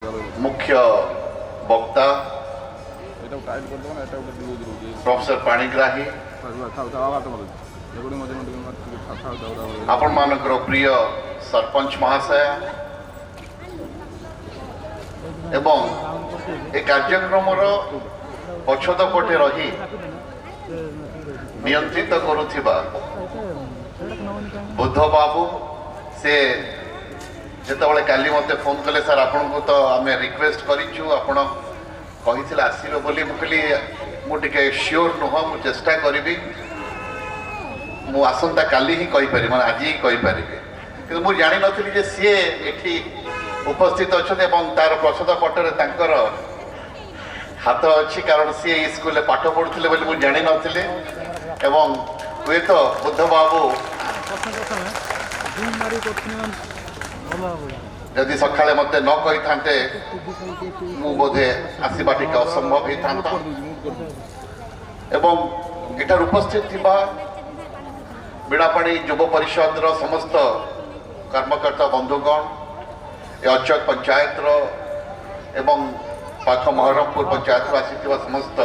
मुख्य वक्ता प्रोफेसर पाणिग्राही आपण मानकर प्रिय सरपंच महाशय एवं ए कार्यक्रम पछद पटे रही नियंत्रित करुथिबा बुद्ध बाबू से जिते काली मते फोन कले सर आपन को तो आम रिक्वेस्ट करूँ आपण कही आसवे बोली मुझे मुझे श्योर नुह मु चेष्टा करी मु आसंता काली ही कहीपर मैं आज ही कहीपर कि मुझे जानी नी जे सी एठी उपस्थित अच्छा तार प्रसाद पटरे तांकर हाथ अच्छी कारण सी स्कूल पाठ पढ़ुले बोली मुझे जानी नी एवं हुए तो बुद्ध बाबू जदि सका मत न कही था बोधे आसवा टे असंभव होता एवं इटार उपस्थित थिबा बीणापाणी युव परिषद समस्त कर्मकर्ता बंधुगण ए अचक पंचायत एवं पाख महरमपुर पंचायत आसी समस्त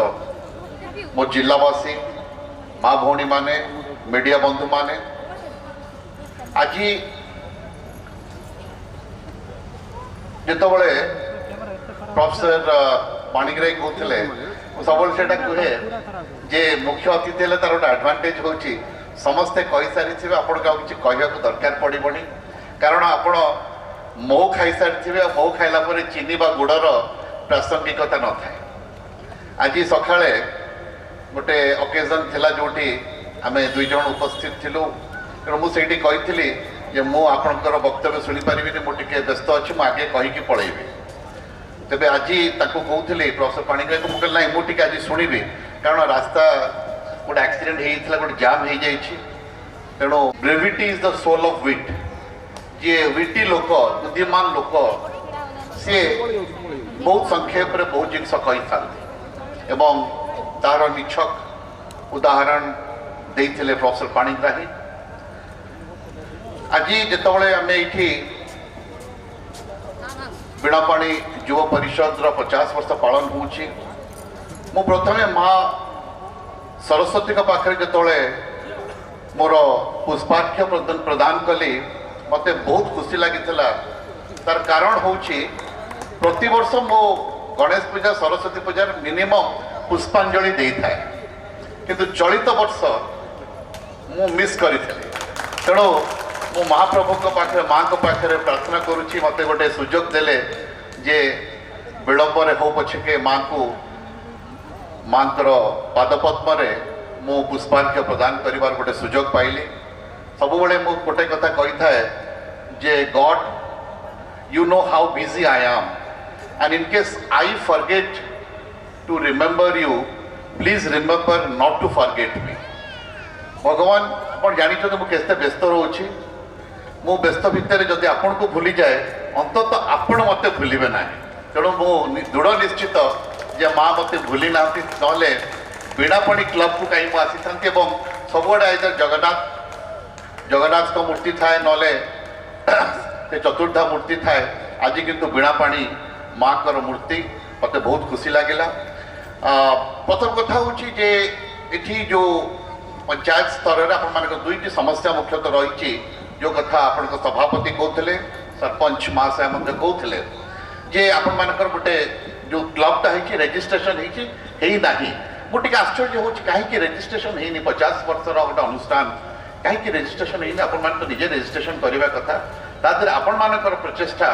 मो जिलावासी माँ भौणी माने मीडिया बंधु माने आज जिते प्रोफेसर पाणिग्राही कहते सब कहे जे मुख्य अतिथि है तार गोटे एडवांटेज हूँ समस्ते कही सारी थे आपको किसी कहवा दरकार पड़ोनी कारण आपण मो खाई सारी थे मो खाइला चीनी बा गुड़र प्रासंगिकता न था आज सका गोटे ओकेजन थिला जोटी आम दुई जन उपस्थित थिलु तेणु मुझे कही जे मु आपणकर वक्तव्य शुणी पारि मुझे व्यस्त अच्छी मुझे आगे कहीकि पलैबी तेज आज कहूली प्रोफेसर पाणिग्राही को मुझे ना मुझे आज शुणी कारण रास्ता गोटे एक्सीडेंट होता गोटे जाम हो जाए तेणु brevity is the soul of wit जी विटी लोक बुद्धिमान लोक सी बहुत संक्षेप में बहुत जिनस कही था एवं तार निछक उदाहरण देते प्रोफेसर पाणिग्राही आज जिते आम ये बीणापाणी युव परिषद 50 वर्ष पालन हो प्रथम माँ सरस्वती पाखे जो मोर पुष्पाक्ष प्रदान कली मत बहुत खुशी लगी तार कारण हूँ प्रति वर्ष मो गणेश पूजा सरस्वती पूजा मिनिमम पुष्पांजलि दे था किंतु चलित वर्ष मु मिस करी तेणु मो महाप्रभु पाखे माँ को पाखे प्रार्थना करुच्ची मत गोटे सुजोग देले जे विलंबर हो पछके माँ को माँ पादपद्म मु पुष्पार्घ्य प्रदान करिवार गोटे सुजोग पाइली सब मु गोटे कथा कही था जे God you know how busy I am and in case I forget to remember you please remember not to forget me भगवान आप जानते मुझे व्यस्त रोची मो व्यस्त भितर जदि आपन को भूली जाए अंतत आपण मत भूलिबे ना तेणु मो दृढ़ निश्चित जे माँ मत भूली ना बीणापाणी क्लब को कहीं आसी था सबुआड़े आइदर जगन्नाथ का मूर्ति थाए नले चतुर्धा मूर्ति थाए आज किंतु बीणापाणी माँ कर मूर्ति मत बहुत खुशी लगे प्रथम कथा हूँ जे ये जो पंचायत स्तर में आप दुईटी समस्या मुख्यतः रही जो कथा आपण सभापति कहते सरपंच महाशय कहते जे आपण मानकर गोटे जो क्लबटा है रेजिस्ट्रेशन होना मुझे आश्चर्य हो कहीं रेजिस्ट्रेशन होनी 50 वर्षर गोटे अनुष्ठान कहीं रेजिस्ट्रेशन होनी आपण मान तो निजे रेजिस्ट्रेशन करने कथा तादर आपण मानकर प्रचेषा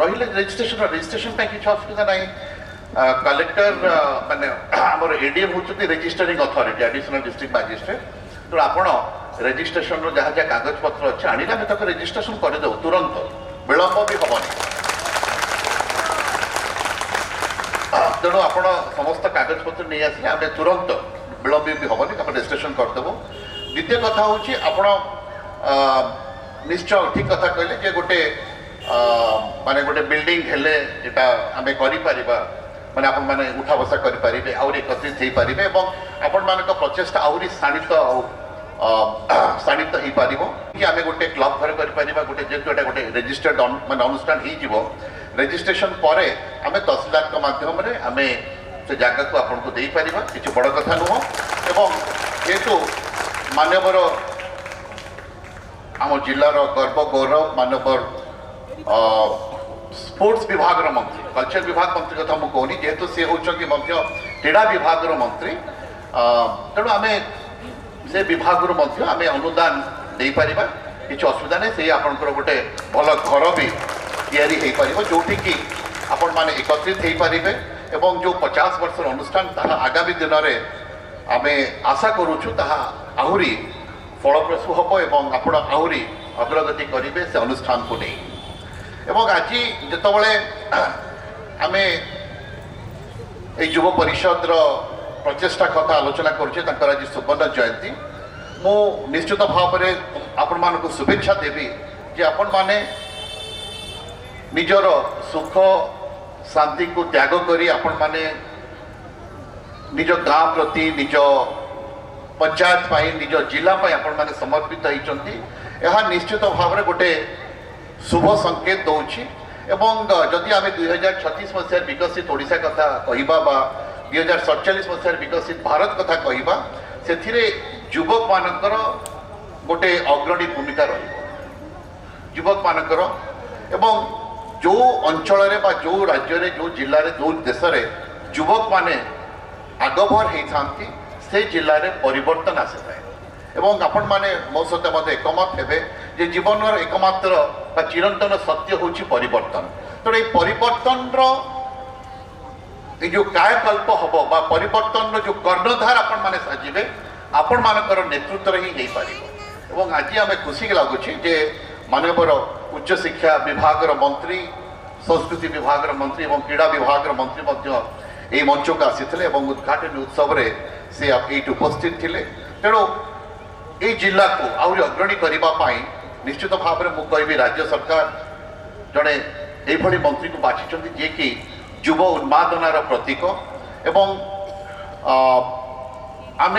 रही रेजिस्ट्रेशन किसी असुविधा ना कलेक्टर माने आमर एडीएम होती registering authority additional district magistrate तो आपण रेजिस्ट्रेशन जहाँ जहाँ कागज पत्र अच्छे आने आम तक रेजिस्ट्रेशन करदेव तुरंत विलंब भी हेनी तेणु आप समस्त कागज पत्र नहीं आसिले आम तुरंत विलंब भी हेनी आप रेजिस्ट्रेशन करदेव द्वितीय कथा हूँ आप निश्चय ठीक कथा कहले जे गोटे माने गोटे बिल्डिंग हेले एटा आम कर माने आपण माने उठा बसा करि परिबे आउरी एकत्रित हेई परिबे एवं आपण मानक प्रचेष्टा आउरी शाणित हो पारिबो कि आमे गोटे क्लब घर करि परिबा गोटे जेतु एटा गोटे रजिस्टर्ड माने अनुष्ठान हेई जिवो रेजिस्ट्रेशन पर आम तहसीलदार माध्यम आम से जगह को आपको दे पार किसी बड़ कथा नुह एवं जेहेतु मानवर आम जिलार गर्व गौरव मानवर स्पोर्ट्स विभाग मंत्री कल्चर विभाग मंत्री कथा मुझे कहनी जेहेतु सी होती क्रीड़ा विभाग मंत्री तेणु आम से विभाग आम अनुदान दे पार किसी असुविधा नहीं से आपंकर गोटे भल घर भी या जोटि कि आपण मैंने एकत्रित हो पारे एवं जो 50 वर्ष अनुष्ठान ताहा आगामी दिन में आम आशा करुचु ताहा आहुरी फलप्रसू हम एवं आपण आहुरी अग्रगति करेंगे से अनुष्ठान को नहीं एवं आज जितेबाला आम युव परिषद प्रचेषा कथा आलोचना करुचे आज सुवर्ण जयंती मु निश्चित भाव में आपण मानक शुभेच्छा देवी जे आपण माने निजर सुख शांति को त्याग करी आपण माने निज गाँ प्रति निज पंचायत पाई निज जिला पाई आपण माने समर्पित होइचंती यह निश्चित भाव में गोटे शुभ संकेत दौची एवं जदि आम 2036 मसीह विकसित ओडिशा कथा कहवा 2047 मसीह विकसित भारत कथा कहवा से युवक मानकर गोटे अग्रणी भूमिका युवक मानकर एवं जो अंचल जो राज्य रे जो जिले में जो देश में युवक माने आगभर होती से जिले में परिवर्तन आसी था एवं आपण माने मो सहित एकमत हेबे जे जीवन एकमात्र चिरंतन सत्य हूँ परिवर्तन तेणु ये परिवर्तन जो कायाकल्प हम बा परिवर्तन जो कर्णधार आपण माने साजिबे आपण मानकर नेतृत्व ही नहीं पार एवं आज आम खुशी लगुच जे मानवर उच्च शिक्षा विभाग मंत्री संस्कृति विभाग मंत्री और क्रीड़ा विभाग मंत्री मंच को आसी उद्घाटन उत्सव में से ये उपस्थित थे तेणु ये जिला को आहरी अग्रणी करने निश्चित भाव में मुझे कहि राज्य सरकार जड़े ये मंत्री को बाछी जे कि युव उन्मादनार प्रतीक एवं आम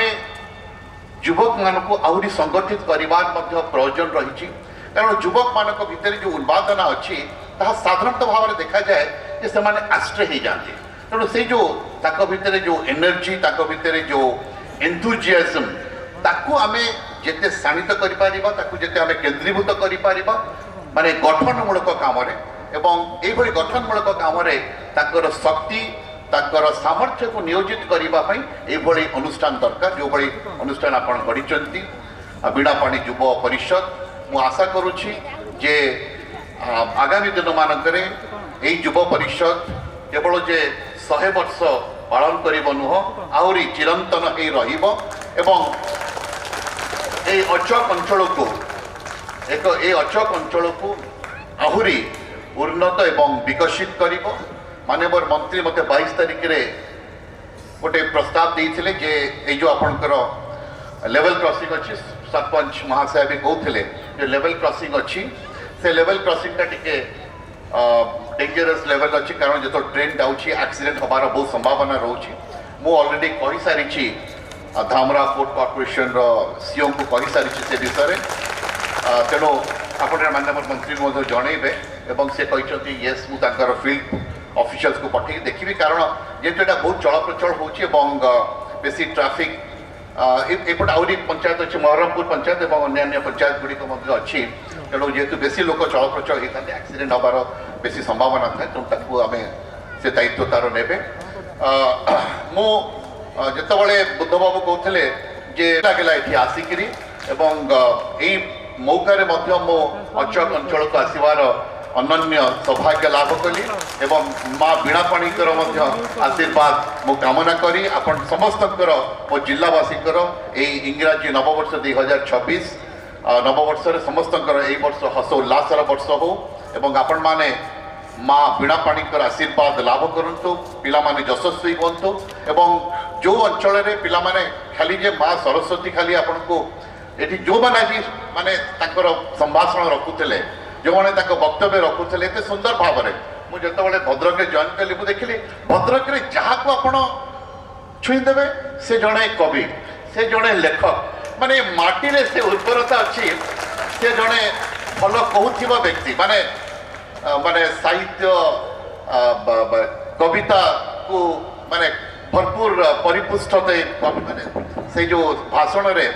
युवक मानक आहरी संगठित करार प्रयोजन रही कारण युवक मानक भितर जो उन्मादना अच्छी साधारणतः भाव में देखा जाए कि से आश्रय हो जाती तेणु से जो भितर जो एनर्जी भितर जो एंथुजियाज्म ताकू आम जिते शाणित करते आम केन्द्रीभूत कर माने गठनमूलक काम एवं ये गठनमूलक काम शक्ति ताकर सामर्थ्य को नियोजित करने अनुष्ठान दरकार जो भाई अनुष्ठान आप गढ़ी बीणापाणी युव परिषद मु आशा करुछि जे आगामी दिन मानकरे ए युव परिषद केवल जे 100 वर्ष पालन करिब नुह आहुरी चिरंतन ए रहिब एवं ए अचक अंचल को अचक अंचल को आहुरी उन्नत एवं विकसित करिब मानवर मंत्री मते 22 तारिख रे गोटे प्रस्ताव देइथिले जे ए जो आपनकर लेवल क्रॉसिंग अच्छी सरपंच महाशय भी कहते जो लेवल क्रॉसिंग अच्छी से लेवल क्रॉसिंग टे डेंजरस लेवल अच्छी कारण जो ट्रेन जाऊँगी एक्सीडेंट हमार बहुत संभावना रोचे मु ऑलरेडी कही सारी धामरा पोर्ट कॉर्पोरेशन सीओ को कही सारी से विषय तेणु आप माननीय मंत्री को जनइबे से कहते येस मुझे फील्ड ऑफिशियल्स को पठे देखी कारण जेहेतु यहाँ बहुत चलप्रचल हो बेसी ट्राफिक एपट आहरी पंचायत अच्छी महरमपुर पंचायत और अन्य पंचायत गुड़िक अच्छी तेणु जेहेतु बेसी लोक चलप्रचल होता है एक्सीडेंट हबार बेसी संभावना था तेणु आम से दायित्व तार ने मु जितेबाला बुद्ध बाबू कहते जे लगे ये आसिक मौका मो अचक अंचल को आसबार अनन्य सौभाग्य लाभ कली एवं माँ बीणापाणीकर आशीर्वाद मु कामना करी आपण समस्त मो जिलावासी इंग्राजी नववर्ष 2026 नववर्ष समस्त वर्ष हस उल्लासर वर्ष हो एवं आपण माने माँ बीणापाणीकर आशीर्वाद लाभ करंतु पिला माने यशस्वी बनतु एवं जो अंचल रे पिला माने खाली जे माँ सरस्वती खाली आपण को एठी जो माने आज माने ताकर संभाषण रखुले जो मैंने वक्तव्य रखुले एत सुंदर भाव में मुझे भद्रक जॉइन कली मुझे देखिली भद्रक जहाँ को आप छुईदेवे से जड़े कवि से जड़े लेखक माने माटी रे से उर्वरता अच्छी से जड़े भल कहूवा व्यक्ति माने माने साहित्य कविता को माने भरपूर परिपुष्टते माने से जो भाषण रे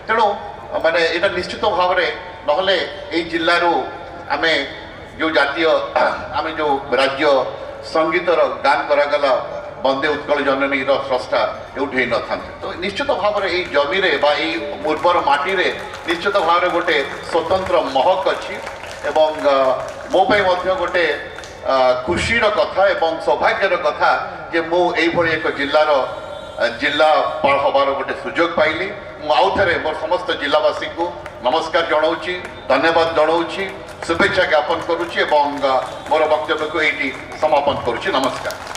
तेणु माने एटा निश्चित भाव रे नहले ए जिल्लारू आमे जो जातीय आमे जो राज्य संगीतर गान करागला बंदे उत्कल जननी स्रष्टा एवं न था तो निश्चित भाव में यही जमी उर्वर माटी रे निश्चित भाव में गोटे स्वतंत्र महक अच्छी एवं मो गोटे खुशीर कथा एवं सौभाग्यर कथा जे मु एक जिल्लार जिल्लापाल हबार गोटे सुजोग पाइली आउ थे मोर समस्त जिलावासी को नमस्कार जनाऊँगी धन्यवाद जनाऊँगी शुभेच्छा ज्ञापन करुच्ची मोर वक्तव्य को ये समापन करुच्ची नमस्कार।